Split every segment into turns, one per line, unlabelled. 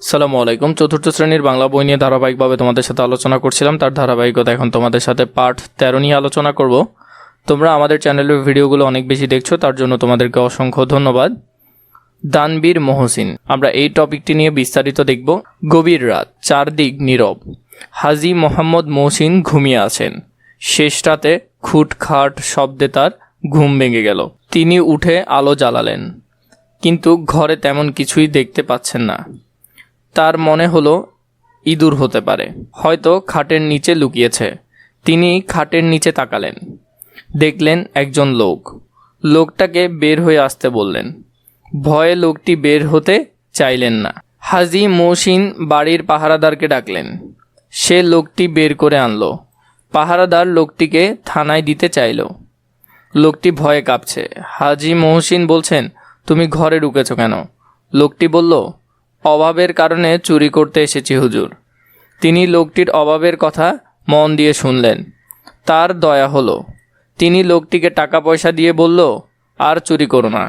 আসসালামু আলাইকুম। চতুর্থ শ্রেণীর বাংলা বই নিয়ে ধারাবাহিকভাবে তোমাদের সাথে আলোচনা করছিলাম, তার ধারাবাহিকতা এখন তোমাদের সাথে পার্ট 13 নিয়ে আলোচনা করব। তোমরা আমাদের চ্যানেলের ভিডিওগুলো অনেক বেশি দেখছো, তার জন্য তোমাদেরকে অসংখ্য ধন্যবাদ। দানবীর মহসিন, আমরা এই টপিকটি নিয়ে বিস্তারিত দেখব। গভীর রাত, চারদিক নীরব। হাজী মোহাম্মদ মহসিন ঘুমিয়ে আছেন। শেষ রাতে খুটখাট শব্দে তার ঘুম ভেঙে গেল। তিনি উঠে আলো জ্বালালেন, কিন্তু ঘরে তেমন কিছুই দেখতে পাচ্ছেন না। তার মনে হলো ইঁদুর হতে পারে, হয়তো খাটের নিচে লুকিয়েছে। তিনি খাটের নিচে তাকালেন, দেখলেন একজন লোক। লোকটাকে বের হয়ে আসতে বললেন। ভয়ে লোকটি বের হতে চাইলেন না। হাজী মহসিন বাড়ির পাহারাদারকে ডাকলেন। সে লোকটি বের করে আনলো। পাহারাদার লোকটিকে থানায় দিতে চাইল। লোকটি ভয়ে কাঁপছে। হাজী মহসিন বলছেন, তুমি ঘরে ঢুকেছ কেন? লোকটি বলল, অভাবের কারণে চুরি করতে এসেছি হুজুর। তিনি লোকটির অভাবের কথা মন দিয়ে শুনলেন। তার দয়া হলো। তিনি লোকটিকে টাকা পয়সা দিয়ে বলল, আর চুরি করো না,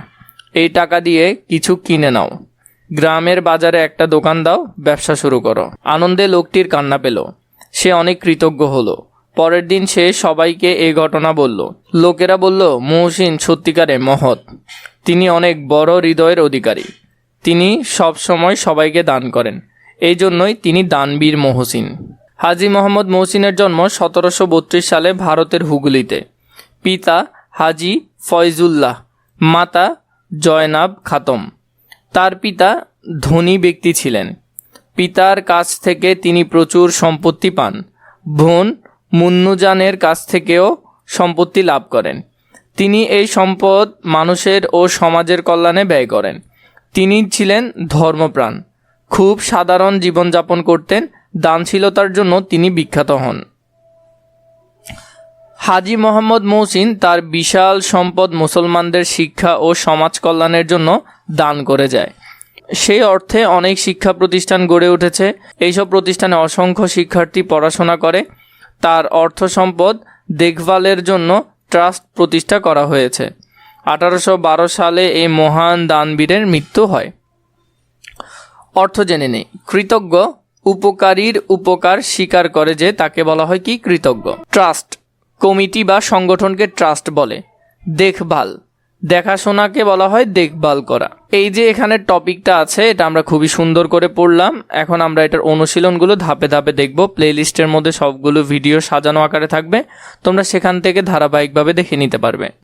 এই টাকা দিয়ে কিছু কিনে নাও। গ্রামের বাজারে একটা দোকান দাও, ব্যবসা শুরু করো। আনন্দে লোকটির কান্না পেল। সে অনেক কৃতজ্ঞ হলো। পরের দিন সে সবাইকে এই ঘটনা বলল। লোকেরা বলল, মহসিন সত্যিকারে মহৎ। তিনি অনেক বড় হৃদয়ের অধিকারী। তিনি সব সময় সবাইকে দান করেন, এই জন্যই তিনি দানবীর মহসিন। হাজী মোহাম্মদ মহসিনের জন্ম 1732 সালে ভারতের হুগলিতে। পিতা হাজী ফয়জুল্লাহ, মাতা জয়নাব খাতম। তার পিতা ধনী ব্যক্তি ছিলেন। পিতার কাছ থেকে তিনি প্রচুর সম্পত্তি পান। বোন মুন্নুজানের কাছ থেকেও সম্পত্তি লাভ করেন। তিনি এই সম্পদ মানুষের ও সমাজের কল্যাণে ব্যয় করেন। তিনি ছিলেন ধর্মপ্রাণ, খুব সাধারণ জীবনযাপন করতেন। দানশীলতার জন্য তিনি বিখ্যাত হন। হাজী মোহাম্মদ মহসিন তার বিশাল সম্পদ মুসলমানদের শিক্ষা ও সমাজ কল্যাণের জন্য দান করে যায়। সেই অর্থে অনেক শিক্ষা প্রতিষ্ঠান গড়ে উঠেছে। এইসব প্রতিষ্ঠানে অসংখ্য শিক্ষার্থী পড়াশোনা করে। তার অর্থ সম্পদ দেখভালের জন্য ট্রাস্ট প্রতিষ্ঠা করা হয়েছে। 1812 সালে এই মহান দানবীরের মৃত্যু হয়। অর্থ জেনে নেই। কৃতজ্ঞ, উপকারীর উপকার স্বীকার করে যে তাকে বলা হয় কি? কৃতজ্ঞ। ট্রাস্ট, কমিটি বা সংগঠনকে ট্রাস্ট বলে। দেখভাল, দেখাশোনাকে বলা হয় দেখভাল করা। এই যে এখানে টপিকটা আছে, এটা আমরা খুবই সুন্দর করে পড়লাম। এখন আমরা এটার অনুশীলনগুলো ধাপে ধাপে দেখব। প্লেলিস্টের মধ্যে সবগুলো ভিডিও সাজানো আকারে থাকবে, তোমরা সেখান থেকে ধারাবাহিকভাবে দেখে নিতে পারবে।